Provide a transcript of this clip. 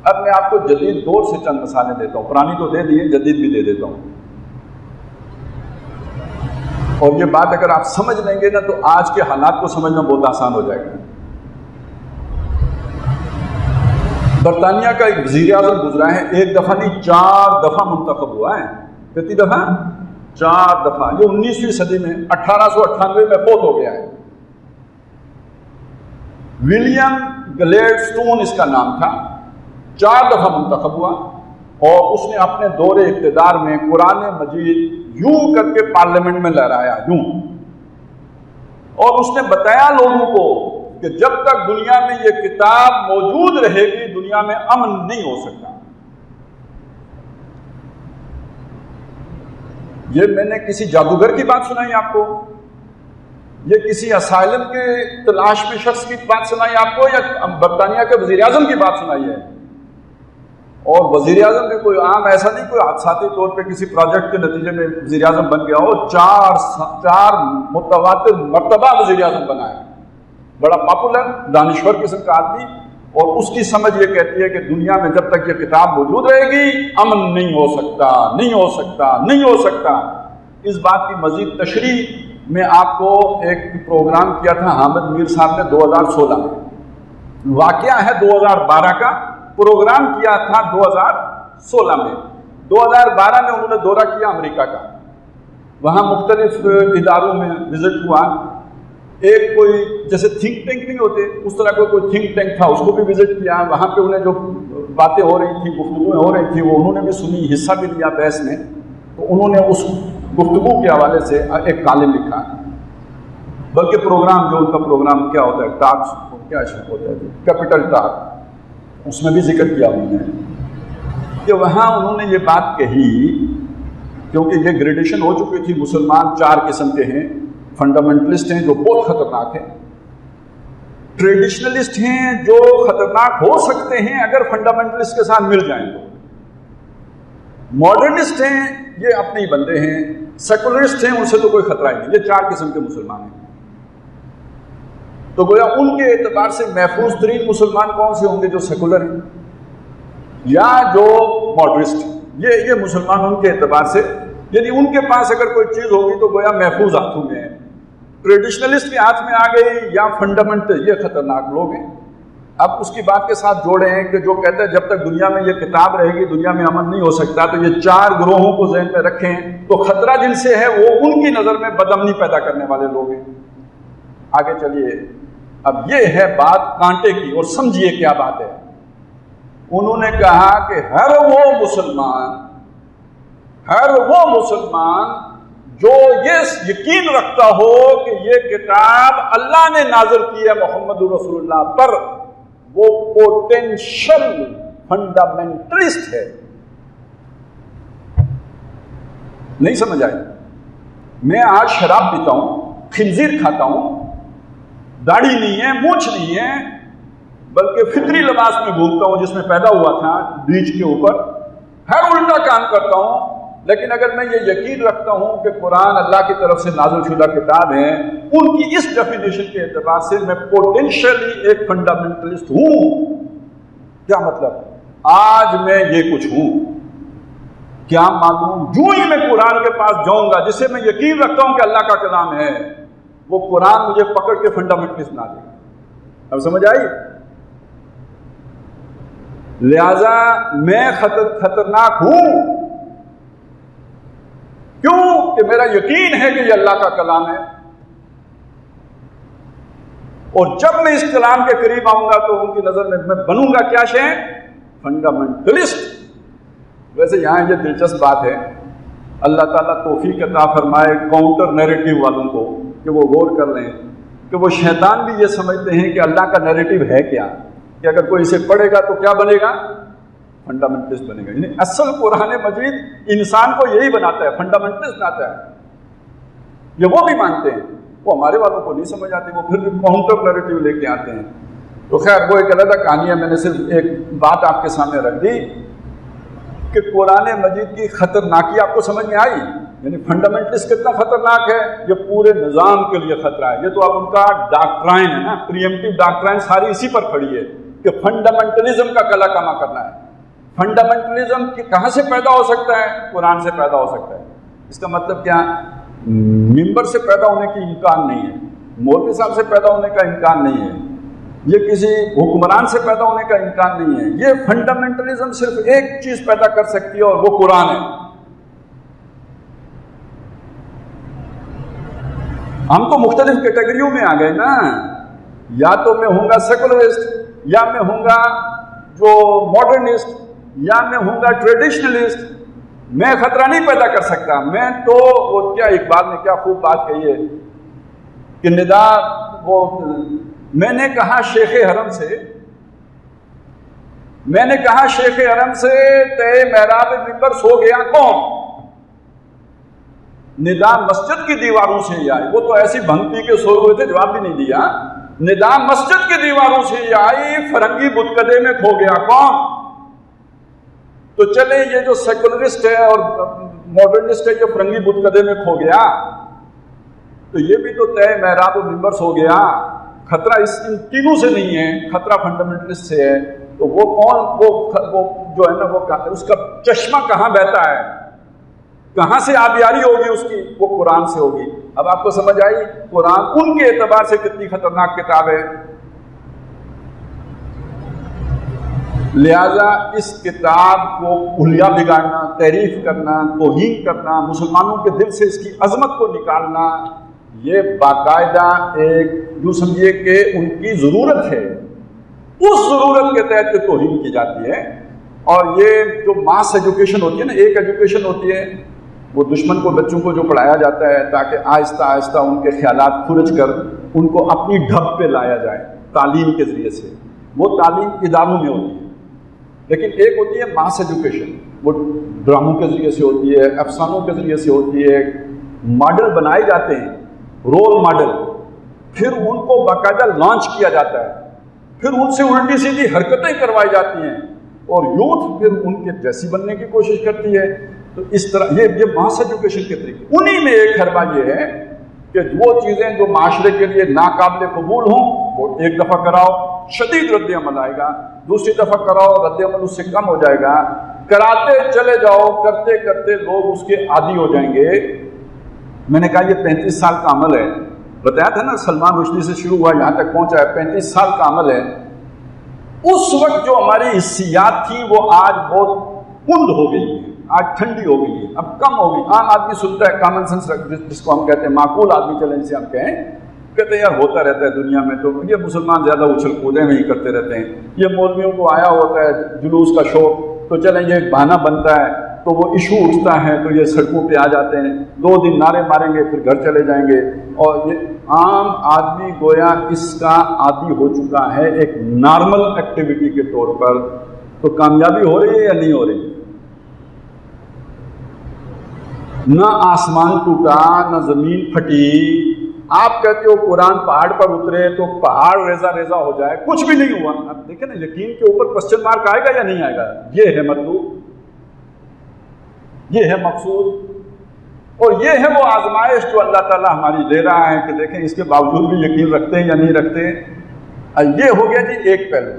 اب میں آپ کو جدید دور سے چند مثالیں دیتا ہوں، پرانی تو دے دی ہے، جدید بھی دے دیتا ہوں، اور یہ بات اگر آپ سمجھ لیں گے نا تو آج کے حالات کو سمجھنا بہت آسان ہو جائے گا۔ برطانیہ کا ایک وزیر اعظم گزرا ہے، ایک دفعہ نہیں 4 دفعہ منتخب ہوا ہے۔ کتنی دفعہ؟ 4 دفعہ۔ یہ 19ویں صدی میں 1898 میں فوت ہو گیا ہے۔ ولیم گلیڈسٹون اس کا نام تھا، 4 دفعہ منتخب ہوا، اور اس نے اپنے دور اقتدار میں قرآن مجید یوں کر کے پارلیمنٹ میں لہرایا، یوں، اور اس نے بتایا لوگوں کو کہ جب تک دنیا میں یہ کتاب موجود رہے گی دنیا میں امن نہیں ہو سکتا۔ یہ میں نے کسی جادوگر کی بات سنائی آپ کو، یہ کسی اسائلم کے تلاش میں شخص کی بات سنائی آپ کو، یا برطانیہ کے وزیر اعظم کی بات سنائی ہے؟ اور وزیر اعظم بھی کوئی عام ایسا نہیں کوئی حادثاتی طور پہ کسی پروجیکٹ کے نتیجے میں وزیر اعظم بن گیا ہو، 4 متواتر مرتبہ وزیر اعظم بنا ہے، بڑا پاپولر دانشور قسم کا آدمی، اور اس کی سمجھ یہ کہتی ہے کہ دنیا میں جب تک یہ کتاب موجود رہے گی امن نہیں ہو سکتا، نہیں ہو سکتا، نہیں ہو سکتا۔ اس بات کی مزید تشریح میں آپ کو ایک پروگرام کیا تھا حامد میر صاحب نے 2016 میں، واقعہ ہے 2012 کا، پروگرام کیا تھا 2016 میں۔ 2012 میں انہوں نے دورہ کیا امریکہ کا، وہاں مختلف اداروں میں وزٹ ہوا، ایک کوئی جیسے تھنک ٹینک نہیں ہوتے اس طرح کا کوئی تھنک ٹینک تھا، اس کو بھی وزٹ کیا، وہاں پہ انہیں جو باتیں ہو رہی تھیں، گفتگویں ہو رہی تھیں، وہ انہوں نے بھی سنی، حصہ بھی لیا بحث میں۔ تو انہوں نے اس گفتگو کے حوالے سے ایک کالم لکھا، بلکہ پروگرام جو ان کا پروگرام کیا ہوتا ہے، ٹاکس کیا ہوتا ہے، کیپٹل ٹاک، اس میں بھی ذکر کیا انہوں نے کہ وہاں انہوں نے یہ بات کہی، کیونکہ یہ گریڈیشن ہو چکی تھی، مسلمان 4 قسم کے ہیں، فنڈامنٹلسٹ ہیں جو بہت خطرناک ہیں، ٹریڈیشنلسٹ ہیں جو خطرناک ہو سکتے ہیں اگر فنڈامنٹلسٹ کے ساتھ مل جائیں تو، ماڈرنسٹ ہیں یہ اپنے ہی بندے ہیں، سیکولرسٹ ہیں ان سے تو کوئی خطرہ ہی نہیں، یہ 4 قسم کے مسلمان ہیں۔ تو گویا ان کے اعتبار سے محفوظ ترین مسلمان کون سے ہوں گے؟ جو سیکولر ہیں یا جو ماڈرسٹ ہیں، یہ مسلمان ان کے اعتبار سے، یعنی ان کے پاس اگر کوئی چیز ہوگی تو گویا محفوظ ہاتھوں میں ہے، ٹریڈیشنلسٹ کے ہاتھ میں آ گئی یا فنڈامنٹل، یہ خطرناک لوگ ہیں۔ اب اس کی بات کے ساتھ جوڑے ہیں کہ جو کہتے ہیں جب تک دنیا میں یہ کتاب رہے گی دنیا میں امن نہیں ہو سکتا، تو یہ 4 گروہوں کو ذہن میں رکھیں تو خطرہ جن سے ہے وہ ان کی نظر میں بدامنی پیدا کرنے والے لوگ ہیں۔ آگے چلیے، اب یہ ہے بات کانٹے کی، اور سمجھیے کیا بات ہے۔ انہوں نے کہا کہ ہر وہ مسلمان جو یہ یقین رکھتا ہو کہ یہ کتاب اللہ نے نازل کی ہے محمد رسول اللہ پر، وہ پوٹینشل فنڈامنٹلسٹ ہے۔ نہیں سمجھ آئی؟ میں آج شراب پیتا ہوں، خنزیر کھاتا ہوں، داڑھی نہیں ہے، مونچھ نہیں ہے، بلکہ فطری لباس میں گھومتا ہوں جس میں پیدا ہوا تھا بیچ کے اوپر، ہر الٹا کام کرتا ہوں، لیکن اگر میں یہ یقین رکھتا ہوں کہ قرآن اللہ کی طرف سے نازل شدہ کتاب ہے، ان کی اس ڈیفینیشن کے اعتبار سے میں پوٹینشلی ایک فنڈامنٹلسٹ ہوں۔ کیا مطلب؟ آج میں یہ کچھ ہوں، کیا معلوم جو ہی میں قرآن کے پاس جاؤں گا جسے میں یقین رکھتا ہوں کہ اللہ کا کلام ہے، وہ قرآن مجھے پکڑ کے فنڈامنٹلسٹ بنا دے گا۔ اب سمجھ آئی؟ لہذا میں خطرناک ہوں، کیوں کہ میرا یقین ہے کہ یہ اللہ کا کلام ہے، اور جب میں اس کلام کے قریب آؤں گا تو ان کی نظر میں بنوں گا کیا شے؟ فنڈامنٹلسٹ۔ ویسے یہاں یہ دلچسپ بات ہے، اللہ تعالیٰ توفیق عطا فرمائے کاؤنٹر نیریٹو والوں کو کہ وہ غور کر لیں کہ وہ شیطان بھی یہ سمجھتے ہیں کہ اللہ کا نیریٹو ہے کیا، کہ اگر کوئی اسے پڑھے گا تو کیا بنے گا؟ فنڈامنٹلسٹ بنے گا۔ یعنی اصل قرآن مجید انسان کو یہی بناتا ہے، فنڈامنٹلسٹ بناتا ہے۔ یہ وہ بھی مانتے ہیں، وہ ہمارے والوں کو نہیں سمجھ آتے، وہ پھر بھی کاؤنٹر نیریٹو لے کے آتے ہیں۔ تو خیر وہ ایک علیحدہ کہانی ہے، میں نے صرف ایک بات آپ کے سامنے رکھ دی کہ قرآن مجید کی خطرناکی آپ کو سمجھ میں آئی، یعنی فنڈامنٹلسٹ کتنا خطرناک ہے، یہ پورے نظام کے لیے خطرہ ہے۔ یہ تو اب ان کا ڈاکٹرائن ہے نا، پریمپٹیو ڈاکٹرائن ساری اسی پر کھڑی ہے کہ فنڈامنٹلزم کا کلا کما کرنا ہے. فنڈامنٹلزم کہاں سے پیدا ہو سکتا ہے؟ قرآن سے پیدا ہو سکتا ہے. اس کا مطلب کیا؟ ممبر سے پیدا ہونے کی امکان نہیں ہے، مولوی صاحب سے پیدا ہونے کا امکان نہیں ہے، یہ کسی حکمران سے پیدا ہونے کا امکان نہیں ہے. یہ فنڈامنٹلزم صرف ایک چیز پیدا کر سکتی ہے اور وہ قرآن ہے. ہم تو مختلف کیٹیگریوں میں آ گئے نا. یا تو میں ہوں گا سیکولرسٹ، یا میں ہوں گا جو ماڈرنسٹ، یا میں ہوں گا ٹریڈیشنلسٹ. میں خطرہ نہیں پیدا کر سکتا. میں تو وہ کیا اقبال نے کیا خوب بات کہی ہے کہ ندا وہ میں نے کہا شیخ حرم سے، میں نے کہا شیخ حرم سے تے محراب منبر سو گیا کون؟ ندا مسجد کی دیواروں سے ہی آئی. وہ تو ایسی بھنگ پی کے سو ہوئے تھے، جواب بھی نہیں دیا. ندا مسجد کی دیواروں سے ہی آئی. فرنگی بتکدے میں کھو گیا کون؟ تو چلے یہ جو سیکولرسٹ ہے اور ماڈرنسٹ ہے یہ فرنگی بتکدے میں کھو گیا، تو یہ بھی تو طے محراب و منبر سو گیا. خطرہ ان تینوں سے نہیں ہے، خطرہ فنڈامنٹلسٹ سے ہے. تو وہ کون وہ جو ہے نا وہ اس کا چشمہ کہاں بہتا ہے، کہاں سے آبیاری ہوگی اس کی؟ وہ قرآن سے ہوگی. اب آپ کو سمجھ آئی قرآن ان کے اعتبار سے کتنی خطرناک کتاب ہے. لہذا اس کتاب کو احیا بگاڑنا، تحریف کرنا، توہین کرنا، مسلمانوں کے دل سے اس کی عظمت کو نکالنا، یہ باقاعدہ ایک جو سمجھیے کہ ان کی ضرورت ہے. اس ضرورت کے تحت یہ توہین کی جاتی ہے. اور یہ جو ماس ایجوکیشن ہوتی ہے نا، ایک ایجوکیشن ہوتی ہے وہ دشمن کو بچوں کو جو پڑھایا جاتا ہے تاکہ آہستہ آہستہ ان کے خیالات کھرچ کر ان کو اپنی ڈھب پہ لایا جائے تعلیم کے ذریعے سے. وہ تعلیم اداروں میں ہوتی ہے. لیکن ایک ہوتی ہے ماس ایجوکیشن، وہ ڈراموں کے ذریعے سے ہوتی ہے، افسانوں کے ذریعے سے ہوتی ہے. ماڈل بنائے جاتے ہیں، رول ماڈل، پھر ان کو باقاعدہ لانچ کیا جاتا ہے، پھر ان سے الٹی سیدھی حرکتیں کروائی جاتی ہیں اور یوتھ پھر ان کے جیسی بننے کی کوشش کرتی ہے. تو اس طرح یہ ماس ایجوکیشن کے طریقے. انہی میں ایک حربہ یہ ہے کہ وہ چیزیں جو معاشرے کے لیے ناقابل قبول ہوں وہ ایک دفعہ کراؤ، شدید رد عمل آئے گا. دوسری دفعہ کراؤ، رد عمل اس سے کم ہو جائے گا. کراتے چلے جاؤ، کرتے کرتے لوگ اس کے عادی ہو جائیں گے. میں نے کہا یہ 35 سال کا عمل ہے. بتایا تھا نا سلمان رشدی سے شروع ہوا، یہاں تک پہنچا ہے. 35 سال کا عمل ہے. اس وقت جو ہماری حسیات تھی وہ آج بہت کند ہو گئی ہے، آج ٹھنڈی ہو گئی ہے، اب کم ہو گئی. عام آدمی سنتا ہے، کامن سینس جس کو ہم کہتے ہیں، معقول آدمی چلیں جسے ہم کہیں، کہتے ہیں یار ہوتا رہتا ہے دنیا میں، تو یہ مسلمان زیادہ اچھل کودیں نہیں کرتے رہتے ہیں. یہ مولویوں کو آیا ہوتا ہے جلوس کا شوق، تو چلیں یہ بہانہ بنتا ہے، تو وہ ایشو اٹھتا ہے تو یہ سڑکوں پہ آ جاتے ہیں، 2 دن نعرے ماریں گے پھر گھر چلے جائیں گے. اور یہ عام آدمی گویا اس کا عادی ہو چکا ہے ایک نارمل ایکٹیویٹی کے طور پر. تو کامیابی ہو رہی ہے یا نہیں ہو رہی؟ نہ آسمان ٹوٹا، نہ زمین پھٹی. آپ کہتے ہو قرآن پہاڑ پر اترے تو پہاڑ ریزہ ریزہ ہو جائے، کچھ بھی نہیں ہوا. اب دیکھیں نا یقین کے اوپر کوسچن مارک آئے گا یا نہیں آئے گا؟ یہ ہے مطلوب، یہ ہے مقصود، اور یہ ہے وہ آزمائش جو اللہ تعالیٰ ہماری لے رہا ہے کہ دیکھیں اس کے باوجود بھی یقین رکھتے ہیں یا نہیں رکھتے. یہ ہو گیا جی ایک پہلو.